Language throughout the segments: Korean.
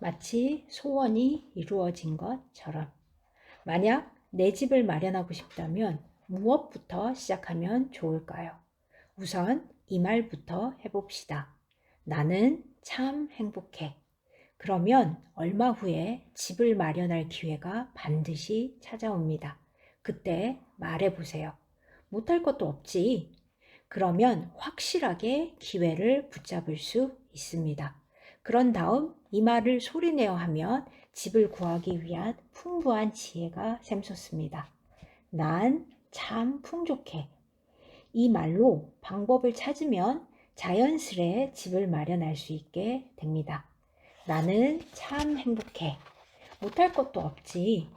마치 소원이 이루어진 것처럼. 만약 내 집을 마련하고 싶다면 무엇부터 시작하면 좋을까요? 우선 이 말부터 해봅시다. 나는 참 행복해. 그러면 얼마 후에 집을 마련할 기회가 반드시 찾아옵니다. 그때 말해보세요. 못할 것도 없지. 그러면 확실하게 기회를 붙잡을 수 있습니다. 그런 다음 이 말을 소리내어 하면 집을 구하기 위한 풍부한 지혜가 샘솟습니다. 난 참 풍족해. 이 말로 방법을 찾으면 자연스레 집을 마련할 수 있게 됩니다. 나는 참 행복해. 못할 것도 없지.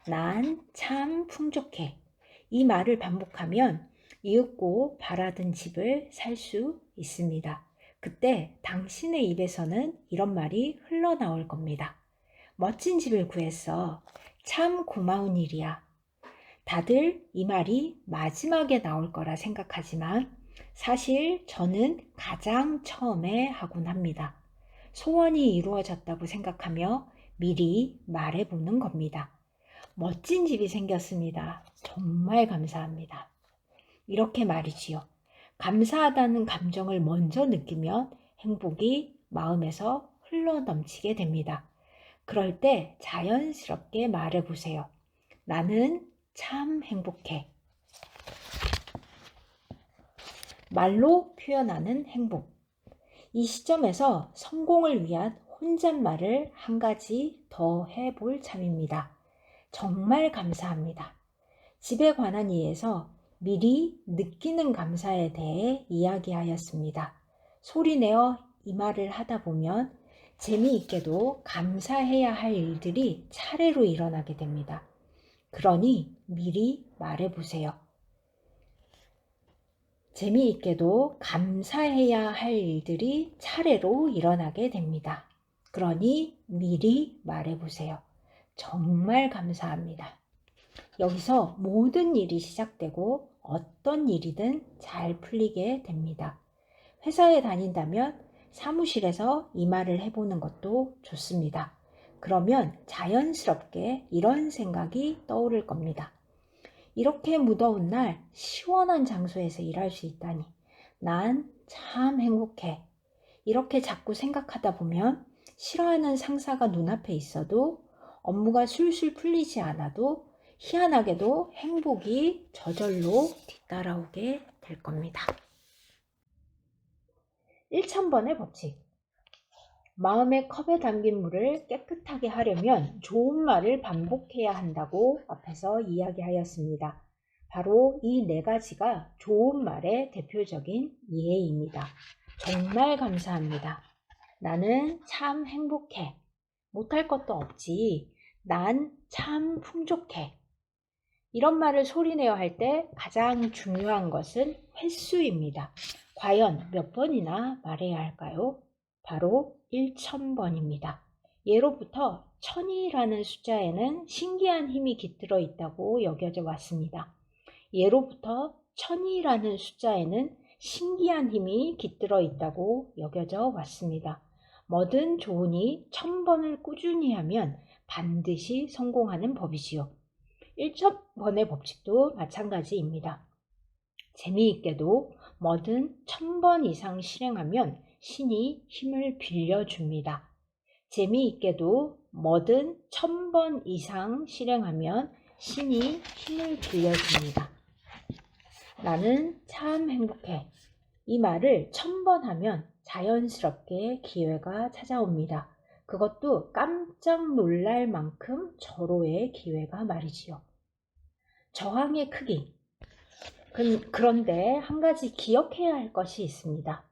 난 참 풍족해. 이 말을 반복하면 이윽고 바라던 집을 살 수 있습니다. 그때 당신의 입에서는 이런 말이 흘러나올 겁니다. 멋진 집을 구했어. 참 고마운 일이야. 다들 이 말이 마지막에 나올 거라 생각하지만 사실 저는 가장 처음에 하곤 합니다. 소원이 이루어졌다고 생각하며 미리 말해보는 겁니다. 멋진 집이 생겼습니다. 정말 감사합니다. 이렇게 말이지요. 감사하다는 감정을 먼저 느끼면 행복이 마음에서 흘러넘치게 됩니다. 그럴 때 자연스럽게 말해보세요. 나는 참 행복해. 말로 표현하는 행복. 이 시점에서 성공을 위한 혼잣말을 한 가지 더 해볼 참입니다. 정말 감사합니다. 집에 관한 이에서 미리 느끼는 감사에 대해 이야기하였습니다. 소리내어 이 말을 하다 보면 재미있게도 감사해야 할 일들이 차례로 일어나게 됩니다. 그러니 미리 말해보세요. 재미있게도 감사해야 할 일들이 차례로 일어나게 됩니다. 그러니 미리 말해보세요. 정말 감사합니다. 여기서 모든 일이 시작되고 어떤 일이든 잘 풀리게 됩니다. 회사에 다닌다면 사무실에서 이 말을 해보는 것도 좋습니다. 그러면 자연스럽게 이런 생각이 떠오를 겁니다. 이렇게 무더운 날 시원한 장소에서 일할 수 있다니 난 참 행복해. 이렇게 자꾸 생각하다 보면 싫어하는 상사가 눈앞에 있어도 업무가 술술 풀리지 않아도 희한하게도 행복이 저절로 뒤따라오게 될 겁니다. 1000번의 법칙. 마음의 컵에 담긴 물을 깨끗하게 하려면 좋은 말을 반복해야 한다고 앞에서 이야기하였습니다. 바로 이 네 가지가 좋은 말의 대표적인 예입니다. 정말 감사합니다. 나는 참 행복해. 못할 것도 없지. 난 참 풍족해. 이런 말을 소리내어 할 때 가장 중요한 것은 횟수입니다. 과연 몇 번이나 말해야 할까요? 바로 1000번입니다. 예로부터 1000이라는 숫자에는 신기한 힘이 깃들어 있다고 여겨져 왔습니다. 예로부터 1000이라는 숫자에는 신기한 힘이 깃들어 있다고 여겨져 왔습니다. 뭐든 좋으니 1000번을 꾸준히 하면 반드시 성공하는 법이지요. 1000번의 법칙도 마찬가지입니다. 재미있게도 뭐든 1000번 이상 실행하면 신이 힘을 빌려줍니다. 재미있게도 뭐든 1000번 이상 실행하면 신이 힘을 빌려줍니다. 나는 참 행복해. 이 말을 1000번 하면 자연스럽게 기회가 찾아옵니다. 그것도 깜짝 놀랄 만큼 절호의 기회가 말이지요. 저항의 크기. 그런데 한 가지 기억해야 할 것이 있습니다.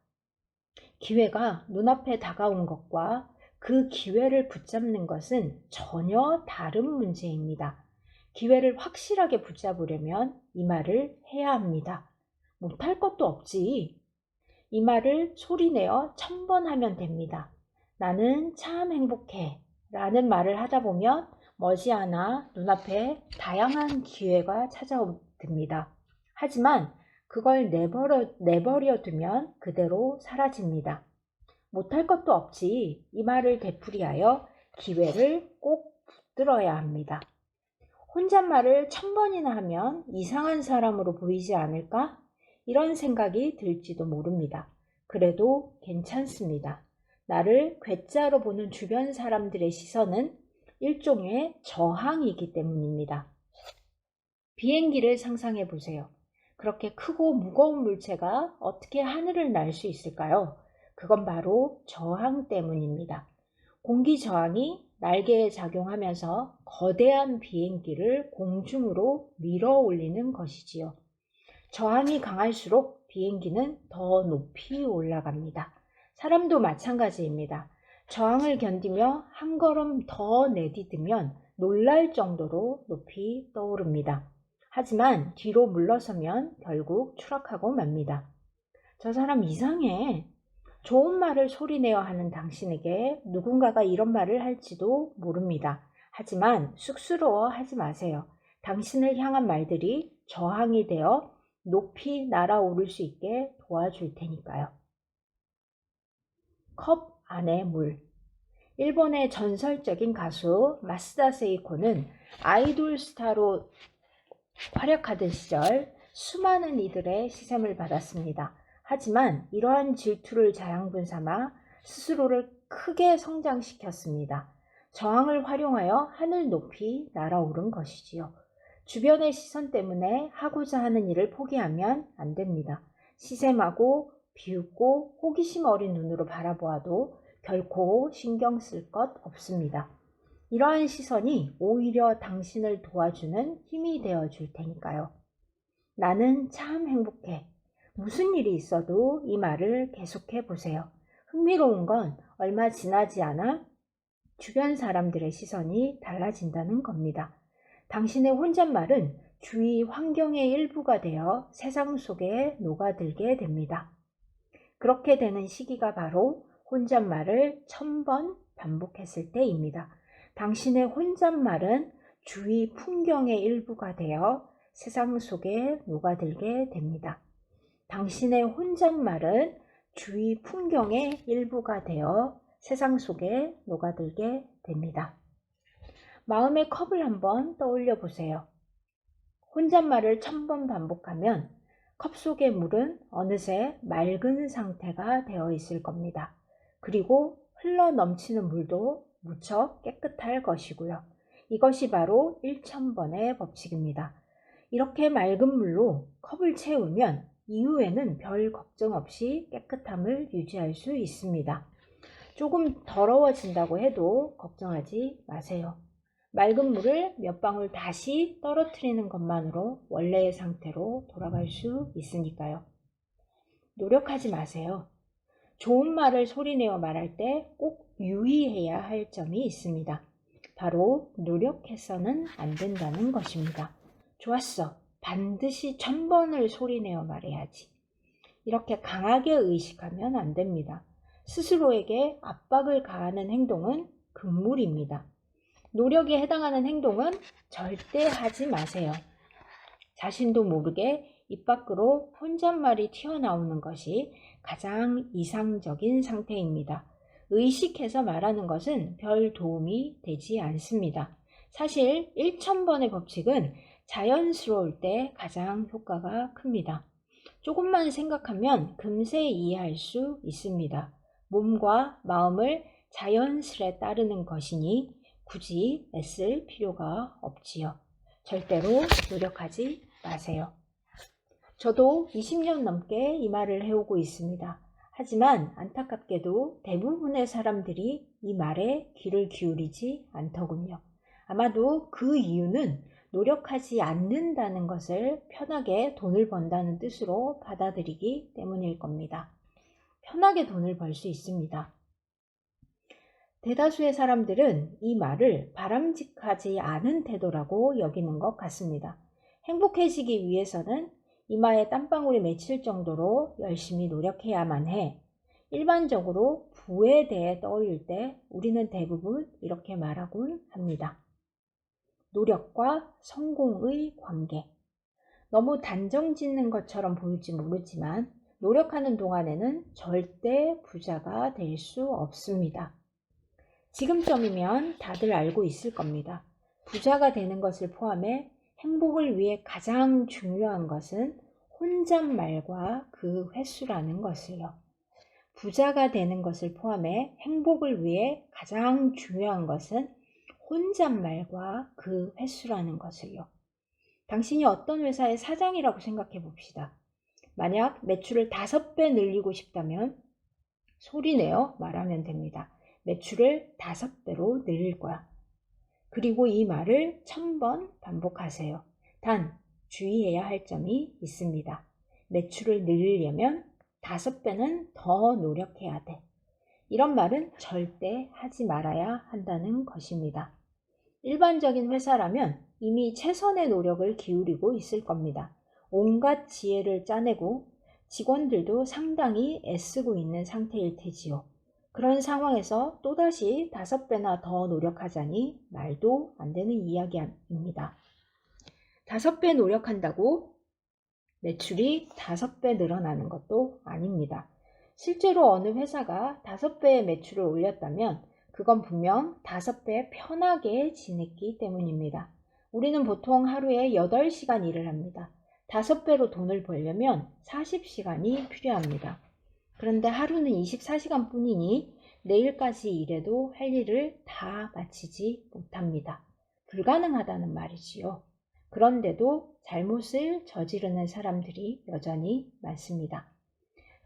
기회가 눈앞에 다가온 것과 그 기회를 붙잡는 것은 전혀 다른 문제입니다. 기회를 확실하게 붙잡으려면 이 말을 해야 합니다. 못할 것도 없지. 이 말을 소리내어 1000번 하면 됩니다. 나는 참 행복해 라는 말을 하다 보면 머지않아 눈앞에 다양한 기회가 찾아옵니다. 하지만 그걸 내버려 두면 그대로 사라집니다. 못할 것도 없지. 이 말을 되풀이하여 기회를 꼭 붙들어야 합니다. 혼잣말을 1000번이나 하면 이상한 사람으로 보이지 않을까? 이런 생각이 들지도 모릅니다. 그래도 괜찮습니다. 나를 괴짜로 보는 주변 사람들의 시선은 일종의 저항이기 때문입니다. 비행기를 상상해 보세요. 그렇게 크고 무거운 물체가 어떻게 하늘을 날 수 있을까요? 그건 바로 저항 때문입니다. 공기 저항이 날개에 작용하면서 거대한 비행기를 공중으로 밀어 올리는 것이지요. 저항이 강할수록 비행기는 더 높이 올라갑니다. 사람도 마찬가지입니다. 저항을 견디며 한 걸음 더 내디디면 놀랄 정도로 높이 떠오릅니다. 하지만 뒤로 물러서면 결국 추락하고 맙니다. 저 사람 이상해. 좋은 말을 소리내어 하는 당신에게 누군가가 이런 말을 할지도 모릅니다. 하지만 쑥스러워하지 마세요. 당신을 향한 말들이 저항이 되어 높이 날아오를 수 있게 도와줄 테니까요. 컵 안의 물. 일본의 전설적인 가수 마스다 세이코는 아이돌 스타로 활약하던 시절 수많은 이들의 시샘을 받았습니다. 하지만 이러한 질투를 자양분 삼아 스스로를 크게 성장시켰습니다. 저항을 활용하여 하늘 높이 날아오른 것이지요. 주변의 시선 때문에 하고자 하는 일을 포기하면 안 됩니다. 시샘하고 비웃고 호기심 어린 눈으로 바라보아도 결코 신경 쓸 것 없습니다. 이러한 시선이 오히려 당신을 도와주는 힘이 되어 줄 테니까요. 나는 참 행복해. 무슨 일이 있어도 이 말을 계속해 보세요. 흥미로운 건 얼마 지나지 않아 주변 사람들의 시선이 달라진다는 겁니다. 당신의 혼잣말은 주위 환경의 일부가 되어 세상 속에 녹아들게 됩니다. 그렇게 되는 시기가 바로 혼잣말을 1000번 반복했을 때입니다. 당신의 혼잣말은 주위 풍경의 일부가 되어 세상 속에 녹아들게 됩니다. 당신의 혼잣말은 주위 풍경의 일부가 되어 세상 속에 녹아들게 됩니다. 마음의 컵을 한번 떠올려 보세요. 혼잣말을 1000번 반복하면 컵 속의 물은 어느새 맑은 상태가 되어 있을 겁니다. 그리고 흘러 넘치는 물도 무척 깨끗할 것이고요. 이것이 바로 1000번의 법칙입니다. 이렇게 맑은 물로 컵을 채우면 이후에는 별 걱정 없이 깨끗함을 유지할 수 있습니다. 조금 더러워진다고 해도 걱정하지 마세요. 맑은 물을 몇 방울 다시 떨어뜨리는 것만으로 원래의 상태로 돌아갈 수 있으니까요. 노력하지 마세요. 좋은 말을 소리내어 말할 때 꼭 유의해야 할 점이 있습니다. 바로 노력해서는 안 된다는 것입니다. 좋았어. 반드시 1000번을 소리내어 말해야지. 이렇게 강하게 의식하면 안 됩니다. 스스로에게 압박을 가하는 행동은 금물입니다. 노력에 해당하는 행동은 절대 하지 마세요. 자신도 모르게 입 밖으로 혼잣말이 튀어나오는 것이 가장 이상적인 상태입니다. 의식해서 말하는 것은 별 도움이 되지 않습니다. 사실 1000번의 법칙은 자연스러울 때 가장 효과가 큽니다. 조금만 생각하면 금세 이해할 수 있습니다. 몸과 마음을 자연스레 따르는 것이니 굳이 애쓸 필요가 없지요. 절대로 노력하지 마세요. 저도 20년 넘게 이 말을 해오고 있습니다. 하지만 안타깝게도 대부분의 사람들이 이 말에 귀를 기울이지 않더군요. 아마도 그 이유는 노력하지 않는다는 것을 편하게 돈을 번다는 뜻으로 받아들이기 때문일 겁니다. 편하게 돈을 벌 수 있습니다. 대다수의 사람들은 이 말을 바람직하지 않은 태도라고 여기는 것 같습니다. 행복해지기 위해서는 이마에 땀방울이 맺힐 정도로 열심히 노력해야만 해. 일반적으로 부에 대해 떠올릴 때 우리는 대부분 이렇게 말하곤 합니다. 노력과 성공의 관계. 너무 단정 짓는 것처럼 보일지 모르지만 노력하는 동안에는 절대 부자가 될 수 없습니다. 지금쯤이면 다들 알고 있을 겁니다. 부자가 되는 것을 포함해 행복을 위해 가장 중요한 것은 혼잣말과 그 횟수라는 것을요. 부자가 되는 것을 포함해 행복을 위해 가장 중요한 것은 혼잣말과 그 횟수라는 것을요. 당신이 어떤 회사의 사장이라고 생각해 봅시다. 만약 매출을 5배 늘리고 싶다면 소리내어 말하면 됩니다. 매출을 5배로 늘릴 거야. 그리고 이 말을 1000번 반복하세요. 단 주의해야 할 점이 있습니다. 매출을 늘리려면 5배는 더 노력해야 돼. 이런 말은 절대 하지 말아야 한다는 것입니다. 일반적인 회사라면 이미 최선의 노력을 기울이고 있을 겁니다. 온갖 지혜를 짜내고 직원들도 상당히 애쓰고 있는 상태일 테지요. 그런 상황에서 또다시 5배나 더 노력하자니 말도 안 되는 이야기입니다. 5배 노력한다고 매출이 5배 늘어나는 것도 아닙니다. 실제로 어느 회사가 5배의 매출을 올렸다면 그건 분명 5배 편하게 지냈기 때문입니다. 우리는 보통 하루에 8시간 일을 합니다. 5배로 돈을 벌려면 40시간이 필요합니다. 그런데 하루는 24시간 뿐이니 내일까지 일해도 할 일을 다 마치지 못합니다. 불가능하다는 말이지요. 그런데도 잘못을 저지르는 사람들이 여전히 많습니다.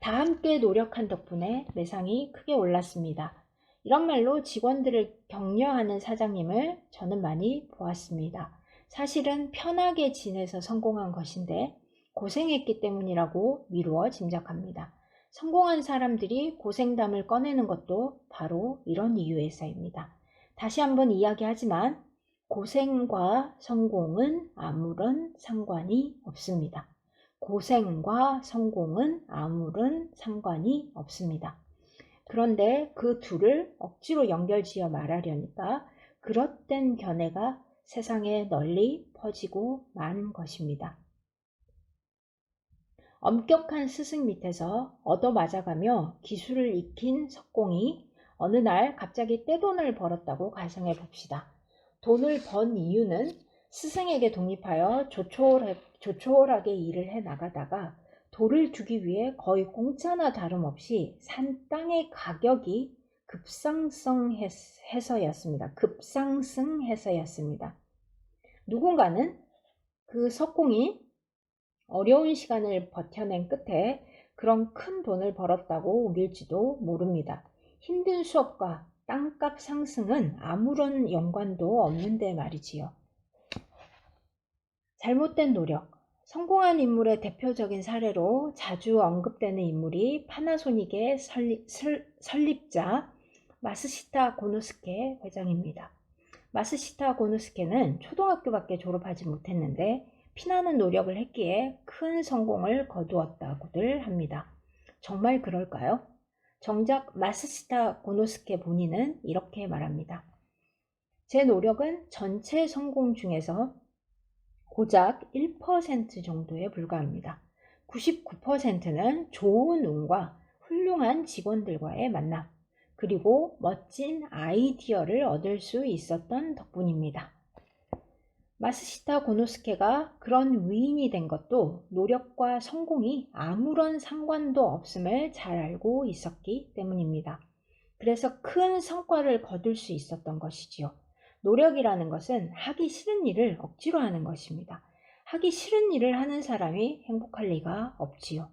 다 함께 노력한 덕분에 매상이 크게 올랐습니다. 이런 말로 직원들을 격려하는 사장님을 저는 많이 보았습니다. 사실은 편하게 지내서 성공한 것인데 고생했기 때문이라고 미루어 짐작합니다. 성공한 사람들이 고생담을 꺼내는 것도 바로 이런 이유에서입니다. 다시 한번 이야기하지만 고생과 성공은 아무런 상관이 없습니다. 고생과 성공은 아무런 상관이 없습니다. 그런데 그 둘을 억지로 연결지어 말하려니까 그릇된 견해가 세상에 널리 퍼지고 만 것입니다. 엄격한 스승 밑에서 얻어맞아가며 기술을 익힌 석공이 어느 날 갑자기 떼돈을 벌었다고 가정해 봅시다. 돈을 번 이유는 스승에게 독립하여 조촐하게 일을 해 나가다가 돌을 주기 위해 거의 공짜나 다름없이 산 땅의 가격이 급상승해서였습니다. 누군가는 그 석공이 어려운 시간을 버텨낸 끝에 그런 큰 돈을 벌었다고 우길지도 모릅니다. 힘든 수업과 땅값 상승은 아무런 연관도 없는데 말이지요. 잘못된 노력. 성공한 인물의 대표적인 사례로 자주 언급되는 인물이 파나소닉의 설립자 마스시타 고노스케 회장입니다. 마스시타 고노스케는 초등학교밖에 졸업하지 못했는데 피나는 노력을 했기에 큰 성공을 거두었다고들 합니다. 정말 그럴까요? 정작 마스시타 고노스케 본인은 이렇게 말합니다. 제 노력은 전체 성공 중에서 고작 1% 정도에 불과합니다. 99%는 좋은 운과 훌륭한 직원들과의 만남, 그리고 멋진 아이디어를 얻을 수 있었던 덕분입니다. 마스시타 고노스케가 그런 위인이 된 것도 노력과 성공이 아무런 상관도 없음을 잘 알고 있었기 때문입니다. 그래서 큰 성과를 거둘 수 있었던 것이지요. 노력이라는 것은 하기 싫은 일을 억지로 하는 것입니다. 하기 싫은 일을 하는 사람이 행복할 리가 없지요.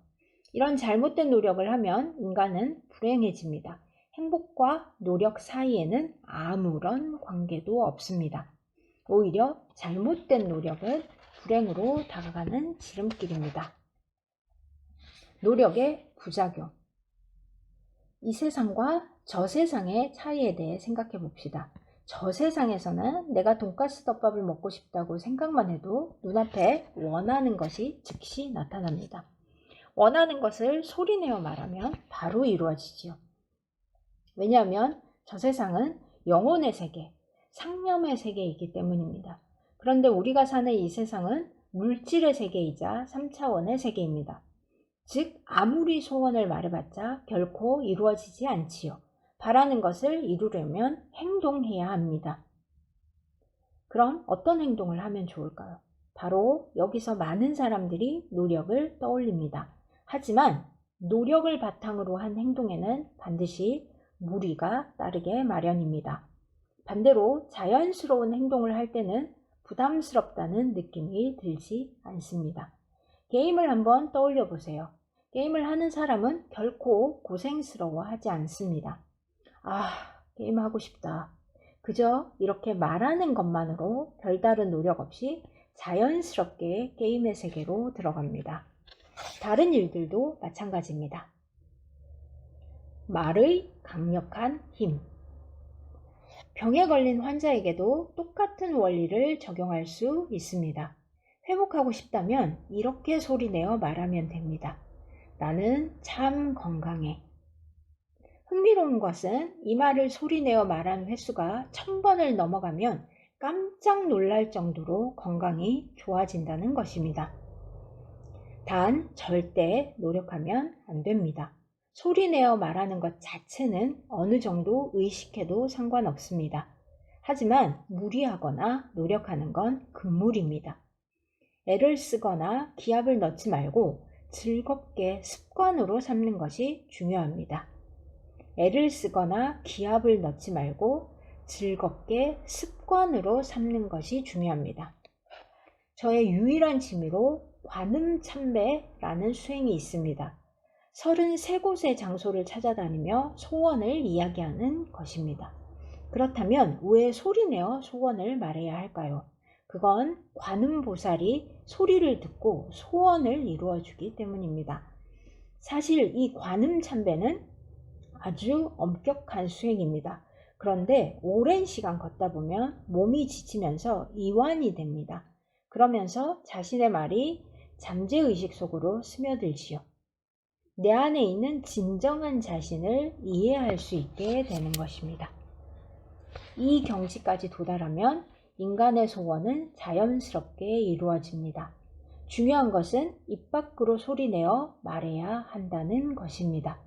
이런 잘못된 노력을 하면 인간은 불행해집니다. 행복과 노력 사이에는 아무런 관계도 없습니다. 오히려 잘못된 노력은 불행으로 다가가는 지름길입니다. 노력의 부작용. 이 세상과 저 세상의 차이에 대해 생각해 봅시다. 저 세상에서는 내가 돈가스 덮밥을 먹고 싶다고 생각만 해도 눈앞에 원하는 것이 즉시 나타납니다. 원하는 것을 소리내어 말하면 바로 이루어지지요. 왜냐하면 저 세상은 영혼의 세계, 상념의 세계이기 때문입니다. 그런데 우리가 사는 이 세상은 물질의 세계이자 3차원의 세계입니다. 즉 아무리 소원을 말해봤자 결코 이루어지지 않지요. 바라는 것을 이루려면 행동해야 합니다. 그럼 어떤 행동을 하면 좋을까요? 바로 여기서 많은 사람들이 노력을 떠올립니다. 하지만 노력을 바탕으로 한 행동에는 반드시 무리가 따르게 마련입니다. 반대로 자연스러운 행동을 할 때는 부담스럽다는 느낌이 들지 않습니다. 게임을 한번 떠올려 보세요. 게임을 하는 사람은 결코 고생스러워하지 않습니다. 게임하고 싶다. 그저 이렇게 말하는 것만으로 별다른 노력 없이 자연스럽게 게임의 세계로 들어갑니다. 다른 일들도 마찬가지입니다. 말의 강력한 힘. 병에 걸린 환자에게도 똑같은 원리를 적용할 수 있습니다. 회복하고 싶다면 이렇게 소리내어 말하면 됩니다. 나는 참 건강해. 흥미로운 것은 이 말을 소리내어 말하는 횟수가 1000번을 넘어가면 깜짝 놀랄 정도로 건강이 좋아진다는 것입니다. 단 절대 노력하면 안 됩니다. 소리내어 말하는 것 자체는 어느 정도 의식해도 상관없습니다. 하지만 무리하거나 노력하는 건 금물입니다. 애를 쓰거나 기합을 넣지 말고 즐겁게 습관으로 삼는 것이 중요합니다. 애를 쓰거나 기합을 넣지 말고 즐겁게 습관으로 삼는 것이 중요합니다. 저의 유일한 취미로 관음참배라는 수행이 있습니다. 33곳의 장소를 찾아다니며 소원을 이야기하는 것입니다. 그렇다면 왜 소리내어 소원을 말해야 할까요? 그건 관음보살이 소리를 듣고 소원을 이루어주기 때문입니다. 사실 이 관음참배는 아주 엄격한 수행입니다. 그런데 오랜 시간 걷다 보면 몸이 지치면서 이완이 됩니다. 그러면서 자신의 말이 잠재의식 속으로 스며들지요. 내 안에 있는 진정한 자신을 이해할 수 있게 되는 것입니다. 이 경지까지 도달하면 인간의 소원은 자연스럽게 이루어집니다. 중요한 것은 입 밖으로 소리내어 말해야 한다는 것입니다.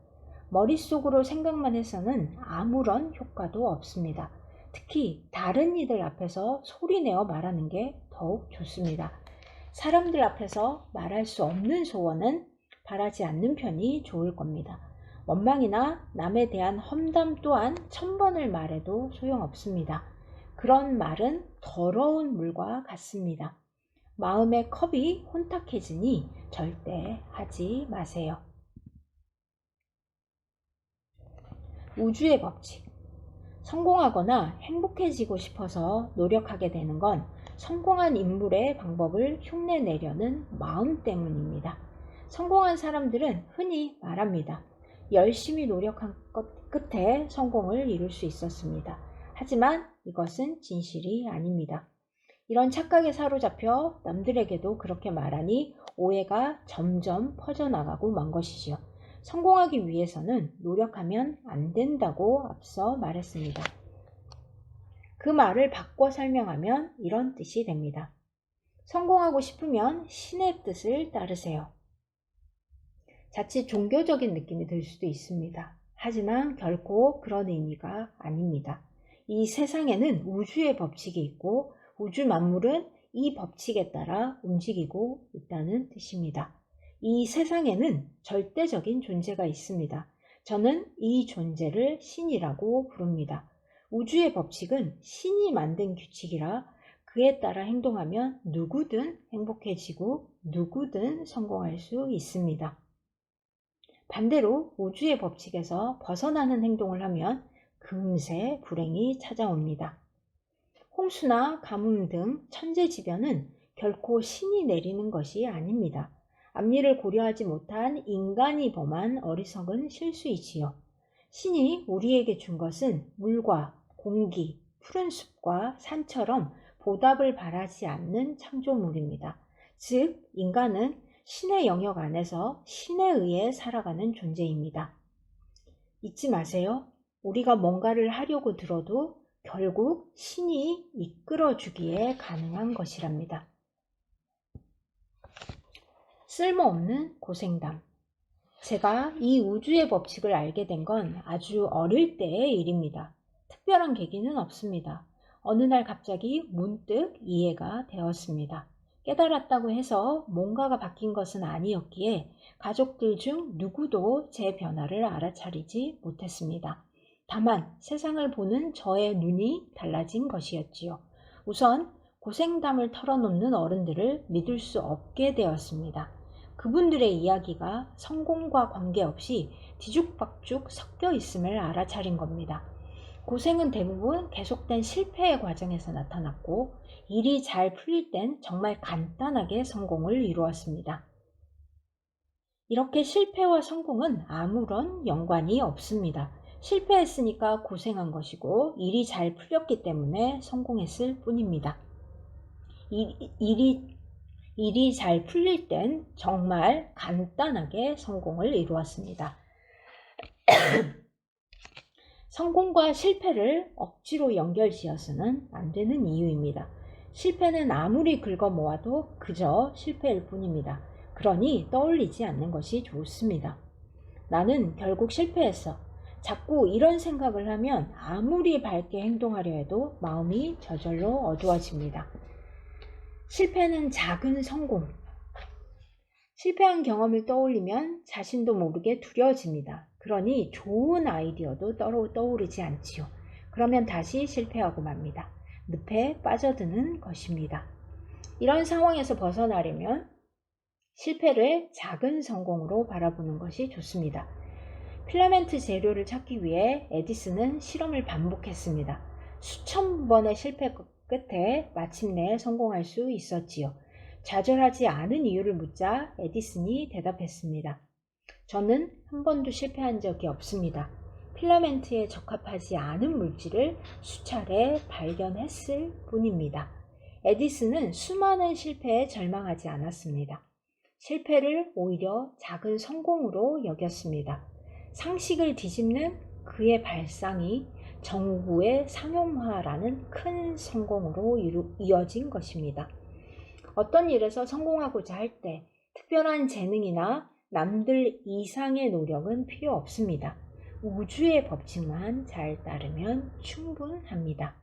머릿속으로 생각만 해서는 아무런 효과도 없습니다. 특히 다른 이들 앞에서 소리내어 말하는 게 더욱 좋습니다. 사람들 앞에서 말할 수 없는 소원은 바라지 않는 편이 좋을 겁니다. 원망이나 남에 대한 험담 또한 1000번을 말해도 소용없습니다. 그런 말은 더러운 물과 같습니다. 마음의 컵이 혼탁해지니 절대 하지 마세요. 우주의 법칙. 성공하거나 행복해지고 싶어서 노력하게 되는 건 성공한 인물의 방법을 흉내내려는 마음 때문입니다. 성공한 사람들은 흔히 말합니다. 열심히 노력한 것 끝에 성공을 이룰 수 있었습니다. 하지만 이것은 진실이 아닙니다. 이런 착각에 사로잡혀 남들에게도 그렇게 말하니 오해가 점점 퍼져나가고 만 것이지요. 성공하기 위해서는 노력하면 안 된다고 앞서 말했습니다. 그 말을 바꿔 설명하면 이런 뜻이 됩니다. 성공하고 싶으면 신의 뜻을 따르세요. 자칫 종교적인 느낌이 들 수도 있습니다. 하지만 결코 그런 의미가 아닙니다. 이 세상에는 우주의 법칙이 있고 우주 만물은 이 법칙에 따라 움직이고 있다는 뜻입니다. 이 세상에는 절대적인 존재가 있습니다. 저는 이 존재를 신이라고 부릅니다. 우주의 법칙은 신이 만든 규칙이라 그에 따라 행동하면 누구든 행복해지고 누구든 성공할 수 있습니다. 반대로 우주의 법칙에서 벗어나는 행동을 하면 금세 불행이 찾아옵니다. 홍수나 가뭄 등 천재지변은 결코 신이 내리는 것이 아닙니다. 앞일을 고려하지 못한 인간이 범한 어리석은 실수이지요. 신이 우리에게 준 것은 물과 공기, 푸른 숲과 산처럼 보답을 바라지 않는 창조물입니다. 즉, 인간은 신의 영역 안에서 신에 의해 살아가는 존재입니다. 잊지 마세요. 우리가 뭔가를 하려고 들어도 결국 신이 이끌어주기에 가능한 것이랍니다. 쓸모없는 고생담. 제가 이 우주의 법칙을 알게 된 건 아주 어릴 때의 일입니다. 특별한 계기는 없습니다. 어느 날 갑자기 문득 이해가 되었습니다. 깨달았다고 해서 뭔가가 바뀐 것은 아니었기에 가족들 중 누구도 제 변화를 알아차리지 못했습니다. 다만 세상을 보는 저의 눈이 달라진 것이었지요. 우선 고생담을 털어놓는 어른들을 믿을 수 없게 되었습니다. 그분들의 이야기가 성공과 관계없이 뒤죽박죽 섞여 있음을 알아차린 겁니다. 고생은 대부분 계속된 실패의 과정에서 나타났고, 일이 잘 풀릴 땐 정말 간단하게 성공을 이루었습니다. 이렇게 실패와 성공은 아무런 연관이 없습니다. 실패했으니까 고생한 것이고, 일이 잘 풀렸기 때문에 성공했을 뿐입니다. 일이 잘 풀릴 땐 정말 간단하게 성공을 이루었습니다. 성공과 실패를 억지로 연결지어서는 안 되는 이유입니다. 실패는 아무리 긁어 모아도 그저 실패일 뿐입니다. 그러니 떠올리지 않는 것이 좋습니다. 나는 결국 실패했어. 자꾸 이런 생각을 하면 아무리 밝게 행동하려 해도 마음이 저절로 어두워집니다. 실패는 작은 성공. 실패한 경험을 떠올리면 자신도 모르게 두려워집니다. 그러니 좋은 아이디어도 떠오르지 않지요. 그러면 다시 실패하고 맙니다. 늪에 빠져드는 것입니다. 이런 상황에서 벗어나려면 실패를 작은 성공으로 바라보는 것이 좋습니다. 필라멘트 재료를 찾기 위해 에디슨은 실험을 반복했습니다. 수천 번의 실패 끝에 마침내 성공할 수 있었지요. 좌절하지 않은 이유를 묻자 에디슨이 대답했습니다. 저는 한 번도 실패한 적이 없습니다. 필라멘트에 적합하지 않은 물질을 수차례 발견했을 뿐입니다. 에디슨은 수많은 실패에 절망하지 않았습니다. 실패를 오히려 작은 성공으로 여겼습니다. 상식을 뒤집는 그의 발상이 정부의 상용화라는 큰 성공으로 이어진 것입니다. 어떤 일에서 성공하고자 할 때 특별한 재능이나 남들 이상의 노력은 필요 없습니다. 우주의 법칙만 잘 따르면 충분합니다.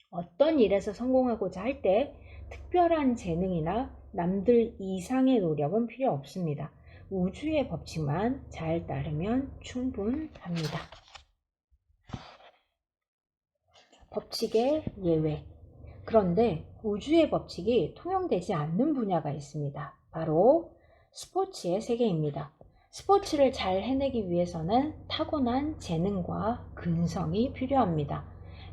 어떤 일에서 성공하고자 할 때 특별한 재능이나 남들 이상의 노력은 필요 없습니다. 우주의 법칙만 잘 따르면 충분합니다. 법칙의 예외. 그런데 우주의 법칙이 통용되지 않는 분야가 있습니다. 바로 스포츠의 세계입니다. 스포츠를 잘 해내기 위해서는 타고난 재능과 근성이 필요합니다.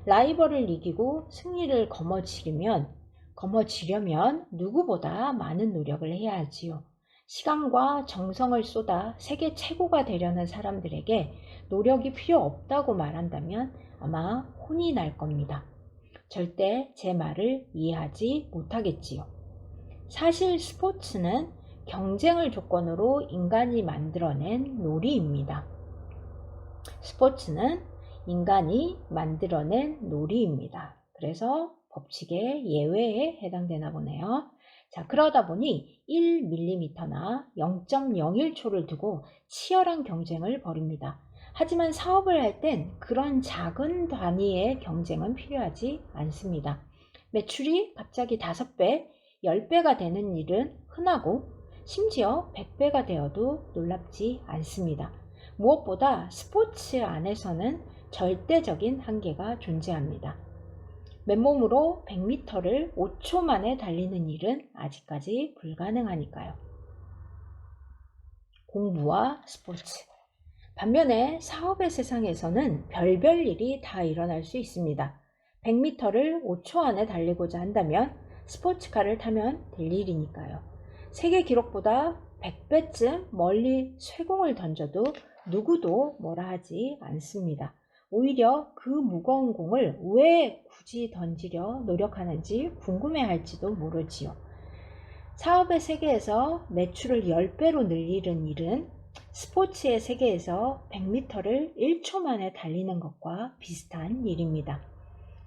라이벌을 이기고 승리를 거머쥐려면 누구보다 많은 노력을 해야 하지요. 시간과 정성을 쏟아 세계 최고가 되려는 사람들에게 노력이 필요 없다고 말한다면 아마 혼이 날 겁니다. 절대 제 말을 이해하지 못하겠지요. 사실 스포츠는 경쟁을 조건으로 인간이 만들어낸 놀이입니다. 스포츠는 인간이 만들어낸 놀이입니다. 그래서 법칙의 예외에 해당되나 보네요. 자, 그러다 보니 1mm나 0.01초를 두고 치열한 경쟁을 벌입니다. 하지만 사업을 할 땐 그런 작은 단위의 경쟁은 필요하지 않습니다. 매출이 갑자기 5배, 10배가 되는 일은 흔하고 심지어 100배가 되어도 놀랍지 않습니다. 무엇보다 스포츠 안에서는 절대적인 한계가 존재합니다. 맨몸으로 100m를 5초 만에 달리는 일은 아직까지 불가능하니까요. 공부와 스포츠. 반면에 사업의 세상에서는 별별 일이 다 일어날 수 있습니다. 100m를 5초 안에 달리고자 한다면 스포츠카를 타면 될 일이니까요. 세계 기록보다 100배쯤 멀리 쇠공을 던져도 누구도 뭐라 하지 않습니다. 오히려 그 무거운 공을 왜 굳이 던지려 노력하는지 궁금해할지도 모르지요. 사업의 세계에서 매출을 10배로 늘리는 일은 스포츠의 세계에서 100m를 1초 만에 달리는 것과 비슷한 일입니다.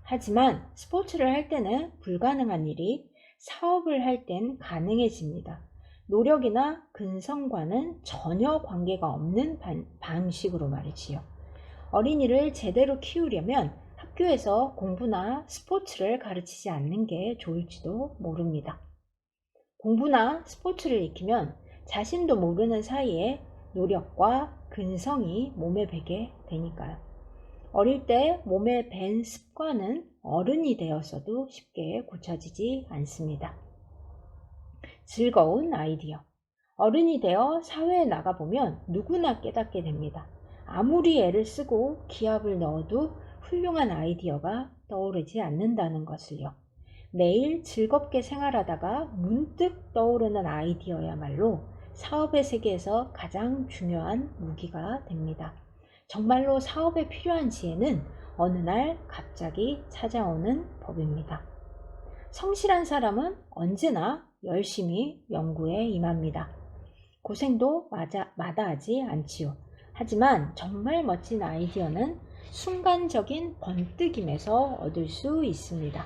하지만 스포츠를 할 때는 불가능한 일이 사업을 할 땐 가능해집니다. 노력이나 근성과는 전혀 관계가 없는 방식으로 말이지요. 어린이를 제대로 키우려면 학교에서 공부나 스포츠를 가르치지 않는 게 좋을지도 모릅니다. 공부나 스포츠를 익히면 자신도 모르는 사이에 노력과 근성이 몸에 배게 되니까요. 어릴 때 몸에 밴 습관은 어른이 되어서도 쉽게 고쳐지지 않습니다. 즐거운 아이디어. 어른이 되어 사회에 나가보면 누구나 깨닫게 됩니다. 아무리 애를 쓰고 기합을 넣어도 훌륭한 아이디어가 떠오르지 않는다는 것을요. 매일 즐겁게 생활하다가 문득 떠오르는 아이디어야말로 사업의 세계에서 가장 중요한 무기가 됩니다. 정말로 사업에 필요한 지혜는 어느 날 갑자기 찾아오는 법입니다. 성실한 사람은 언제나 열심히 연구에 임합니다. 고생도 마다하지 않지요. 하지만 정말 멋진 아이디어는 순간적인 번뜩임에서 얻을 수 있습니다.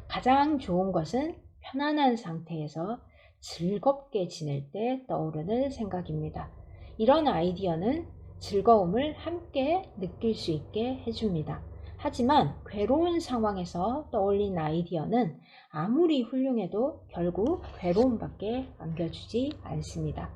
가장 좋은 것은 편안한 상태에서 즐겁게 지낼 때 떠오르는 생각입니다. 이런 아이디어는 즐거움을 함께 느낄 수 있게 해줍니다. 하지만 괴로운 상황에서 떠올린 아이디어는 아무리 훌륭해도 결국 괴로움밖에 안겨주지 않습니다.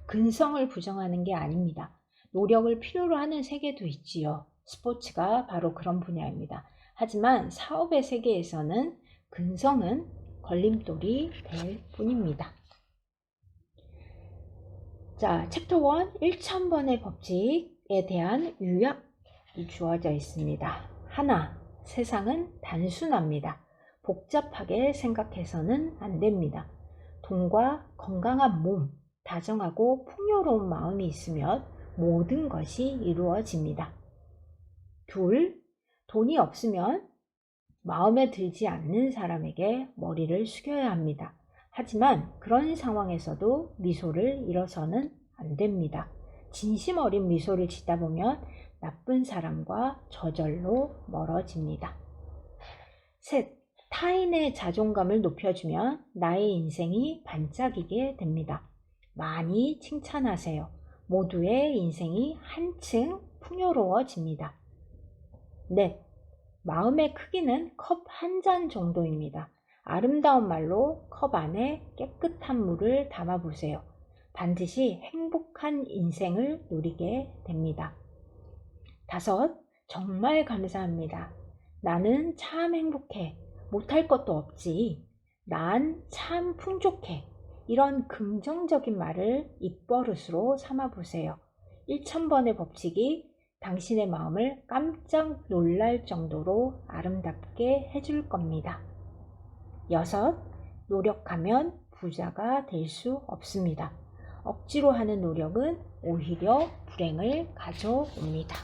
근성을 부정하는 게 아닙니다. 노력을 필요로 하는 세계도 있지요. 스포츠가 바로 그런 분야입니다. 하지만 사업의 세계에서는 근성은 걸림돌이 될 뿐입니다. 자, 챕터 1, 1000번의 법칙에 대한 요약이 주어져 있습니다. 하나, 세상은 단순합니다. 복잡하게 생각해서는 안 됩니다. 돈과 건강한 몸, 다정하고 풍요로운 마음이 있으면 모든 것이 이루어집니다. 둘, 돈이 없으면 마음에 들지 않는 사람에게 머리를 숙여야 합니다. 하지만 그런 상황에서도 미소를 잃어서는 안 됩니다. 진심 어린 미소를 짓다 보면 나쁜 사람과 저절로 멀어집니다. 셋, 타인의 자존감을 높여주면 나의 인생이 반짝이게 됩니다. 많이 칭찬하세요. 모두의 인생이 한층 풍요로워집니다. 넷, 마음의 크기는 컵 한 잔 정도입니다. 아름다운 말로 컵 안에 깨끗한 물을 담아보세요. 반드시 행복한 인생을 누리게 됩니다. 다섯, 정말 감사합니다. 나는 참 행복해. 못할 것도 없지. 난 참 풍족해. 이런 긍정적인 말을 입버릇으로 삼아보세요. 1000번의 법칙이 당신의 마음을 깜짝 놀랄 정도로 아름답게 해줄 겁니다. 여섯, 노력하면 부자가 될 수 없습니다. 억지로 하는 노력은 오히려 불행을 가져옵니다.